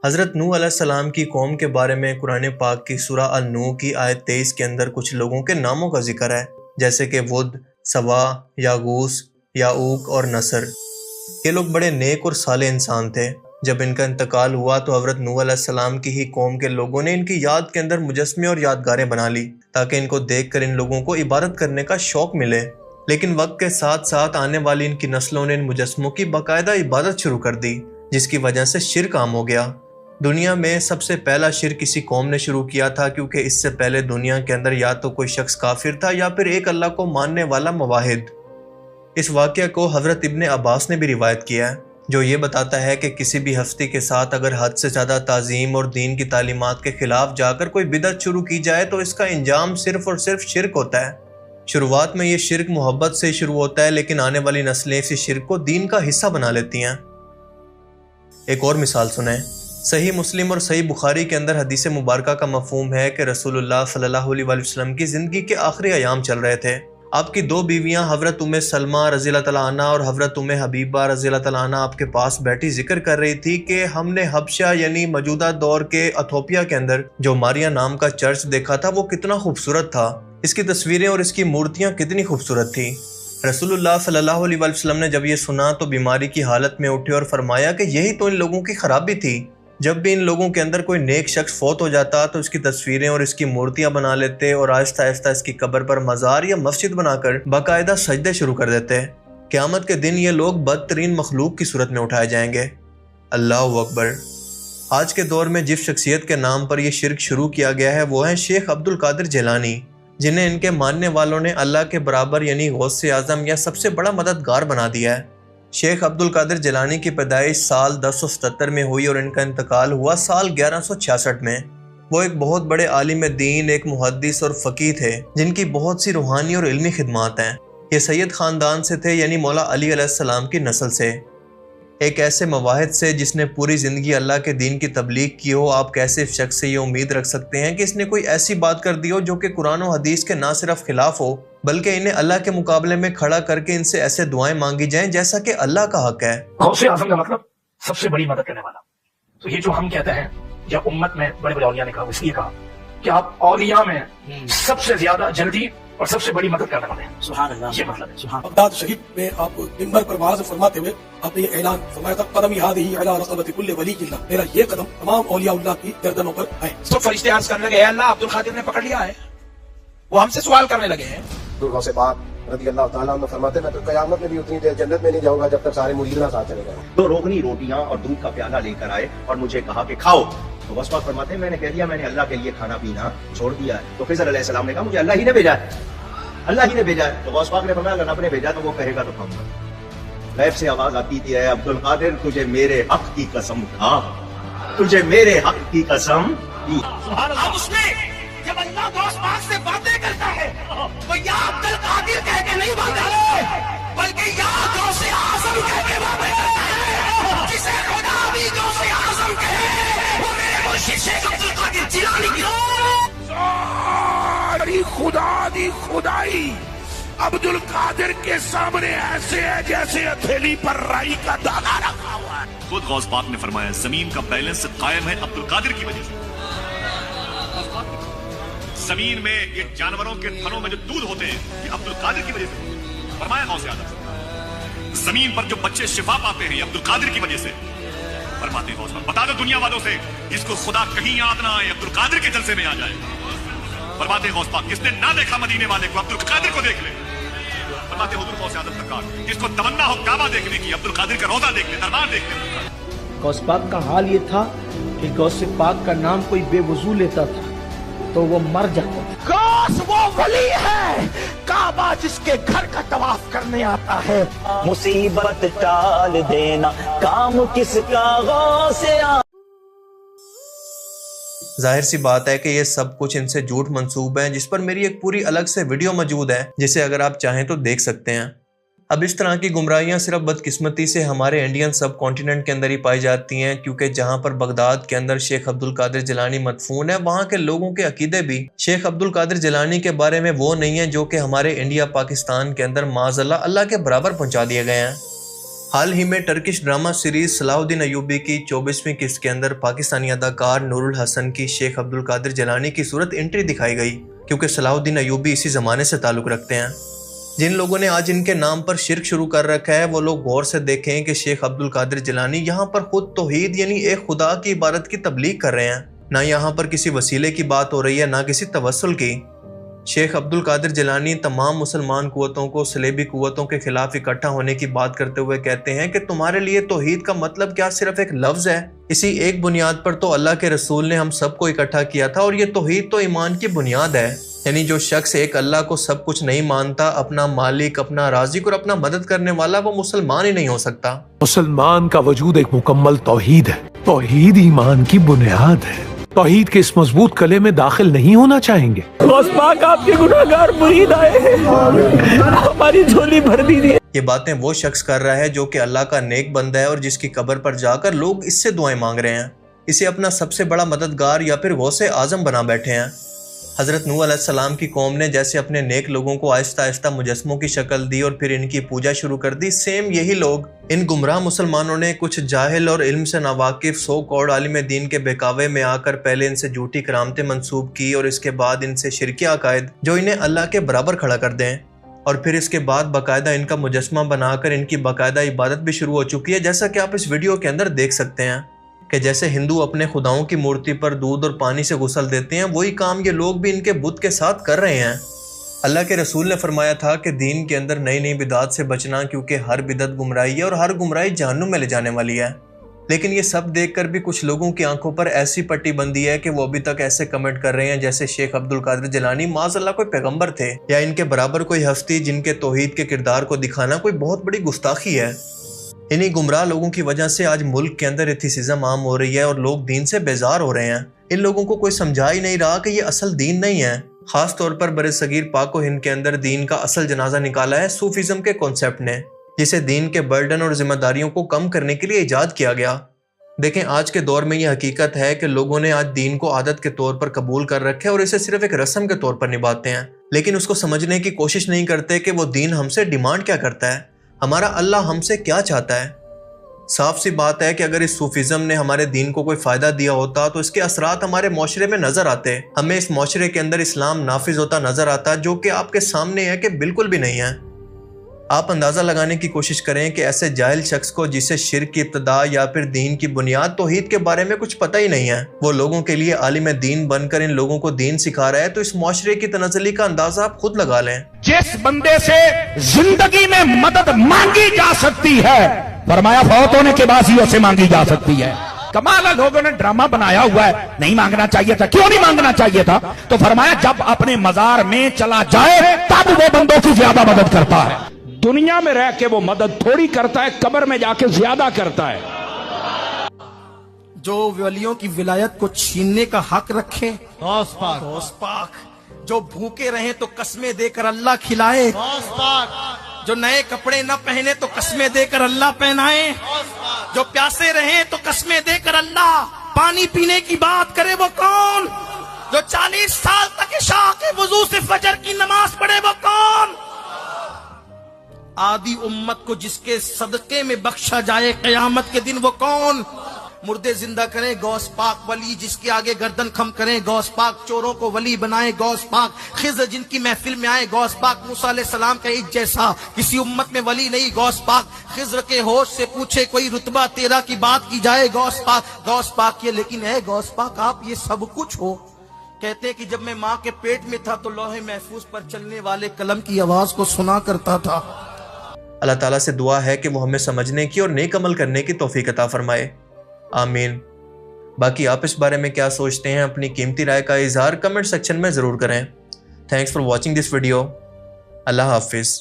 حضرت نوح علیہ السلام کی قوم کے بارے میں قرآن پاک کی سورہ النوح کی آیت 23 کے اندر کچھ لوگوں کے ناموں کا ذکر ہے، جیسے کہ ود، سوا، یاغوث، یعوق اور نصر۔ یہ لوگ بڑے نیک اور صالح انسان تھے۔ جب ان کا انتقال ہوا تو حضرت نوح علیہ السلام کی ہی قوم کے لوگوں نے ان کی یاد کے اندر مجسمے اور یادگاریں بنا لی تاکہ ان کو دیکھ کر ان لوگوں کو عبادت کرنے کا شوق ملے، لیکن وقت کے ساتھ ساتھ آنے والی ان کی نسلوں نے ان مجسموں کی باقاعدہ عبادت شروع کر دی، جس کی وجہ سے شرک عام ہو گیا۔ دنیا میں سب سے پہلا شرک کسی قوم نے شروع کیا تھا، کیونکہ اس سے پہلے دنیا کے اندر یا تو کوئی شخص کافر تھا یا پھر ایک اللہ کو ماننے والا موحد۔ اس واقعہ کو حضرت ابن عباس نے بھی روایت کیا ہے، جو یہ بتاتا ہے کہ کسی بھی ہستی کے ساتھ اگر حد سے زیادہ تعظیم اور دین کی تعلیمات کے خلاف جا کر کوئی بدعت شروع کی جائے تو اس کا انجام صرف اور صرف شرک ہوتا ہے۔ شروعات میں یہ شرک محبت سے شروع ہوتا ہے، لیکن آنے والی نسلیں اسی شرک کو دین کا حصہ بنا لیتی ہیں۔ ایک اور مثال سنیں۔ صحیح مسلم اور صحیح بخاری کے اندر حدیث مبارکہ کا مفہوم ہے کہ رسول اللہ صلی اللہ علیہ وسلم کی زندگی کے آخری ایام چل رہے تھے۔ آپ کی دو بیویاں حضرت ام سلمہ رضی اللہ تعالیٰ عنہ اور حضرت ام حبیبہ رضی اللہ تعالیٰ عنہ آپ کے پاس بیٹھی ذکر کر رہی تھی کہ ہم نے حبشہ یعنی موجودہ دور کے ایتھوپیا کے اندر جو ماریا نام کا چرچ دیکھا تھا، وہ کتنا خوبصورت تھا، اس کی تصویریں اور اس کی مورتیاں کتنی خوبصورت تھی۔ رسول اللہ صلی اللہ علیہ وسلم نے جب یہ سنا تو بیماری کی حالت میں اٹھے اور فرمایا کہ یہی تو ان لوگوں کی خرابی تھی۔ جب بھی ان لوگوں کے اندر کوئی نیک شخص فوت ہو جاتا تو اس کی تصویریں اور اس کی مورتیاں بنا لیتے اور آہستہ آہستہ اس کی قبر پر مزار یا مسجد بنا کر باقاعدہ سجدے شروع کر دیتے۔ قیامت کے دن یہ لوگ بدترین مخلوق کی صورت میں اٹھائے جائیں گے۔ اللہ اکبر۔ آج کے دور میں جس شخصیت کے نام پر یہ شرک شروع کیا گیا ہے وہ ہیں شیخ عبد القادر جیلانی، جنہیں ان کے ماننے والوں نے اللہ کے برابر یعنی غوث اعظم یا سب سے بڑا مددگار بنا دیا ہے۔ شیخ عبد القادر جیلانی کی پیدائش سال 1077 میں ہوئی اور ان کا انتقال ہوا سال 1166 میں۔ وہ ایک بہت بڑے عالم دین، ایک محدث اور فقیہ تھے جن کی بہت سی روحانی اور علمی خدمات ہیں۔ یہ سید خاندان سے تھے، یعنی مولا علی علیہ السلام کی نسل سے، ایک ایسے مواحد سے جس نے پوری زندگی اللہ کے دین کی تبلیغ کی ہو۔ آپ کیسے اس شخص سے یہ امید رکھ سکتے ہیں کہ اس نے کوئی ایسی بات کر دی ہو جو کہ قرآن و حدیث کے نہ صرف خلاف ہو بلکہ انہیں اللہ کے مقابلے میں کھڑا کر کے ان سے ایسے دعائیں مانگی جائیں جیسا کہ اللہ کا حق ہے۔ غوث اعظم کا مطلب سب سے بڑی مدد کرنے والا۔ تو یہ جو ہم کہتے ہیں یا امت میں بڑے بڑے اولیاء نے کہا، اس لیے کہا کہ آپ اولیاء میں سب سے زیادہ جلدی اور سب سے بڑی مدد کرنے والے ہیں۔ سبحان اللہ، یہ مطلب ہے۔ بغداد شریف میں آپ منبر پر واعظ فرماتے ہوئے آپ نے یہ اعلان فرمایا تھا، قدمی ہذہ علی رقبۃ کل ولی اللہ، میرا یہ قدم تمام اولیاء اللہ کی گردنوں پر ہے۔ تو فرشتے عرض کرنے لگے، اے اللہ عبد القادر نے پکڑ لیا ہے۔ وہ ہم سے سوال کرنے لگے ہیں۔ غوث پاک رضی اللہ تعالیٰ عنہ فرماتے میں تو قیامت میں بھی اتنی دیر جنت میں نہیں جاؤں گا جب تک سارے مرید نہ ساتھ چلے جائیں۔ 2 روغنی روٹیاں اور دودھ کا پیالہ لے کر آئے اور مجھے کہا کہ کھاؤ۔ تو غوث پاک فرماتے ہیں میں نے کہہ دیا میں نے اللہ کے لیے کھانا پینا چھوڑ دیا ہے۔ تو خضر علیہ السلام نے کہا مجھے اللہ ہی نے بھیجا ہے، اللہ ہی نے بھیجا ہے۔ تو غوث پاک نے فرمایا اگر رب نے بھیجا تو وہ کہے گا تو کھاؤں گا۔ غیب سے آواز آتی تھی، اے عبد القادر تجھے میرے حق کی قسم کھا، تجھے میرے حق کی قسم دی۔ اب اس نے جب اللہ غوث پاک سے باتیں کرتا ہے تو یا عبد القادر کہہ کے نہیں باتیں کرتا بلکہ یا غوث اعظم کہہ کے باتیں کرتا ہے۔ جسے خدا بھی غوث اعظم کہے وہ میرے مرشد شیخ عبد القادر جیلانی کی ساری خدا دی خدائی عبد القادر کے سامنے ایسے ہے جیسے ہتھیلی پر رائی کا دانا رکھا ہوا ہے۔ خود غوث پاک نے فرمایا زمین کا بیلنس قائم ہے عبد القادر کی وجہ سے۔ زمین میں یہ جانوروں کے تھنوں میں جو دودھ ہوتے ہیں یہ عبد القادر کی وجہ سے ہوتے ہیں، فرمایا غوث اعظم۔ زمین پر جو بچے شفا پاتے ہیں یہ عبد القادر کی وجہ سے، فرماتے ہیں غوث پاک۔ بتا دو دنیا والوں سے جس کو خدا کہیں یاد نہ آئے عبد القادر کے جلسے میں آ جائے، فرماتے ہیں غوث پاک جس نے نہ دیکھا مدینے والے کو عبد القادر کو دیکھ لے، فرماتے ہیں حضور غوث اعظم سرکار جس کو تمنا ہو کعبہ دیکھنے کی عبد القادر کا روضہ دیکھ لے، دربار دیکھ لے۔ غوث پاک کا حال یہ تھا کہ غوث پاک کا نام کوئی بے وضو لیتا تھا تو وہ مر جاتا تھا۔ غوث وہ ولی ہے کعبہ جس کے گھر کا طواف کرنے آتا ہے۔ مصیبت ٹال دینا کام کس کا غوث اعظم۔ ظاہر سی بات ہے کہ یہ سب کچھ ان سے جھوٹ منسوب ہے، جس پر میری ایک پوری الگ سے ویڈیو موجود ہے جسے اگر آپ چاہیں تو دیکھ سکتے ہیں۔ اب اس طرح کی گمراہیاں صرف بدقسمتی سے ہمارے انڈین سب کانٹیننٹ کے اندر ہی پائی جاتی ہیں، کیونکہ جہاں پر بغداد کے اندر شیخ عبد القادر جیلانی مدفون ہے وہاں کے لوگوں کے عقیدے بھی شیخ عبد القادر جیلانی کے بارے میں وہ نہیں ہیں جو کہ ہمارے انڈیا پاکستان کے اندر معاذ اللہ کے برابر پہنچا دیے گئے ہیں۔ حال ہی میں ٹرکش ڈرامہ سیریز صلاح الدین ایوبی کی 24ویں قسط کے اندر پاکستانی اداکار نور الحسن کی شیخ عبدالقادر جیلانی کی صورت انٹری دکھائی گئی، کیونکہ صلاح الدین ایوبی اسی زمانے سے تعلق رکھتے ہیں۔ جن لوگوں نے آج ان کے نام پر شرک شروع کر رکھا ہے وہ لوگ غور سے دیکھیں کہ شیخ عبدالقادر جیلانی یہاں پر خود توحید یعنی ایک خدا کی عبادت کی تبلیغ کر رہے ہیں، نہ یہاں پر کسی وسیلے کی بات ہو رہی ہے، نہ کسی توسل کی۔ شیخ عبدالقادر جیلانی تمام مسلمان قوتوں کو صلیبی قوتوں کے خلاف اکٹھا ہونے کی بات کرتے ہوئے کہتے ہیں کہ تمہارے لیے توحید کا مطلب کیا صرف ایک لفظ ہے؟ اسی ایک بنیاد پر تو اللہ کے رسول نے ہم سب کو اکٹھا کیا تھا، اور یہ توحید تو ایمان کی بنیاد ہے۔ یعنی جو شخص ایک اللہ کو سب کچھ نہیں مانتا، اپنا مالک، اپنا رازق اور اپنا مدد کرنے والا، وہ مسلمان ہی نہیں ہو سکتا۔ مسلمان کا وجود ایک مکمل توحید ہے۔ توحید ایمان کی بنیاد ہے۔ توحید کے اس مضبوط کلے میں داخل نہیں ہونا چاہیں گے۔ غوث پاک آپ کے گناہگار مرید آئے ہیں، ہماری جھولی بھر دیجیے۔ یہ باتیں وہ شخص کر رہا ہے جو کہ اللہ کا نیک بندہ ہے، اور جس کی قبر پر جا کر لوگ اس سے دعائیں مانگ رہے ہیں، اسے اپنا سب سے بڑا مددگار یا پھر غوث اعظم بنا بیٹھے ہیں۔ حضرت نوح علیہ السلام کی قوم نے جیسے اپنے نیک لوگوں کو آہستہ آہستہ مجسموں کی شکل دی اور پھر ان کی پوجا شروع کر دی، سیم یہی لوگ ان گمراہ مسلمانوں نے کچھ جاہل اور علم سے ناواقف سو کوڑ عالم دین کے بہکاوے میں آ کر پہلے ان سے جھوٹی کرامتیں منسوب کی، اور اس کے بعد ان سے شرکی عقائد جو انہیں اللہ کے برابر کھڑا کر دیں، اور پھر اس کے بعد باقاعدہ ان کا مجسمہ بنا کر ان کی باقاعدہ عبادت بھی شروع ہو چکی ہے، جیسا کہ آپ اس ویڈیو کے اندر دیکھ سکتے ہیں کہ جیسے ہندو اپنے خداؤں کی مورتی پر دودھ اور پانی سے غسل دیتے ہیں، وہی کام یہ لوگ بھی ان کے بت کے ساتھ کر رہے ہیں۔ اللہ کے رسول نے فرمایا تھا کہ دین کے اندر نئی نئی بدعات سے بچنا، کیونکہ ہر بدعت گمراہی ہے اور ہر گمراہی جہنم میں لے جانے والی ہے۔ لیکن یہ سب دیکھ کر بھی کچھ لوگوں کی آنکھوں پر ایسی پٹی بندی ہے کہ وہ ابھی تک ایسے کمنٹ کر رہے ہیں جیسے شیخ عبدالقادر جیلانی معاذ اللہ کوئی پیغمبر تھے، یا ان کے برابر کوئی ہستی جن کے توحید کے کردار کو دکھانا کوئی بہت بڑی گستاخی ہے۔ انہی گمراہ لوگوں کی وجہ سے آج ملک کے اندر ایتھیسزم عام ہو رہی ہے اور لوگ دین سے بیزار ہو رہے ہیں۔ ان لوگوں کو کوئی سمجھا ہی نہیں رہا کہ یہ اصل دین نہیں ہے۔ خاص طور پر برصغیر پاک و ہند کے اندر دین کا اصل جنازہ نکالا ہے صوفیزم کے کانسیپٹ نے، جسے دین کے برڈن اور ذمہ داریوں کو کم کرنے کے لیے ایجاد کیا گیا۔ دیکھیں آج کے دور میں یہ حقیقت ہے کہ لوگوں نے آج دین کو عادت کے طور پر قبول کر رکھے اور اسے صرف ایک رسم کے طور پر نبھاتے ہیں، لیکن اس کو سمجھنے کی کوشش نہیں کرتے کہ وہ دین ہم سے ڈیمانڈ کیا کرتا ہے، ہمارا اللہ ہم سے کیا چاہتا ہے۔ صاف سی بات ہے کہ اگر اس صوفیزم نے ہمارے دین کو کوئی فائدہ دیا ہوتا تو اس کے اثرات ہمارے معاشرے میں نظر آتے، ہمیں اس معاشرے کے اندر اسلام نافذ ہوتا نظر آتا، جو کہ آپ کے سامنے ہے کہ بالکل بھی نہیں ہے۔ آپ اندازہ لگانے کی کوشش کریں کہ ایسے جاہل شخص کو جسے شرک کی ابتدا یا پھر دین کی بنیاد توحید کے بارے میں کچھ پتہ ہی نہیں ہے، وہ لوگوں کے لیے عالم دین بن کر ان لوگوں کو دین سکھا رہا ہے، تو اس معاشرے کی تنزلی کا اندازہ آپ خود لگا لیں۔ جس بندے سے زندگی میں مدد مانگی جا سکتی ہے، فرمایا فوت ہونے کے بعد ہی اسے مانگی جا سکتی ہے۔ کمال ہے، لوگوں نے ڈرامہ بنایا ہوا ہے، نہیں مانگنا چاہیے تھا۔ کیوں نہیں مانگنا چاہیے تھا؟ تو فرمایا جب اپنے مزار میں چلا جائے تب وہ بندوں کی زیادہ مدد کرتا ہے۔ دنیا میں رہ کے وہ مدد تھوڑی کرتا ہے، قبر میں جا کے زیادہ کرتا ہے۔ جو ولیوں کی ولایت کو چھیننے کا حق رکھے غوث پاک، جو بھوکے رہیں تو قسمیں دے کر اللہ کھلائے، جو نئے کپڑے نہ پہنے تو قسمیں دے کر اللہ پہنائے، جو پیاسے رہیں تو قسمیں دے کر اللہ پانی پینے کی بات کرے، وہ کون؟ جو 40 سال تک عشاء کے وضو سے فجر کی نماز پڑھے، وہ کون؟ آدھی امت کو جس کے صدقے میں بخشا جائے قیامت کے دن، وہ کون؟ مردے زندہ کریں غوث پاک ولی، جس کے آگے گردن خم کریں غوث پاک، چوروں کو ولی بنائیں غوث پاک، خضر جن کی محفل میں آئے غوث پاک، موسیٰ علیہ السلام کا ایک جیسا کسی امت میں ولی نہیں غوث پاک، خضر کے ہوش سے پوچھے کوئی رتبہ تیرا کی بات کی جائے غوث پاک یہ، لیکن ہے غوث پاک آپ یہ سب کچھ ہو۔ کہتے ہیں کہ جب میں ماں کے پیٹ میں تھا تو لوح محفوظ پر چلنے والے قلم کی آواز کو سنا کرتا تھا۔ اللہ تعالیٰ سے دعا ہے کہ وہ ہمیں سمجھنے کی اور نیک عمل کرنے کی توفیق عطا فرمائے، آمین۔ باقی آپ اس بارے میں کیا سوچتے ہیں؟ اپنی قیمتی رائے کا اظہار کمنٹ سیکشن میں ضرور کریں۔ Thanks for watching this video. اللہ حافظ۔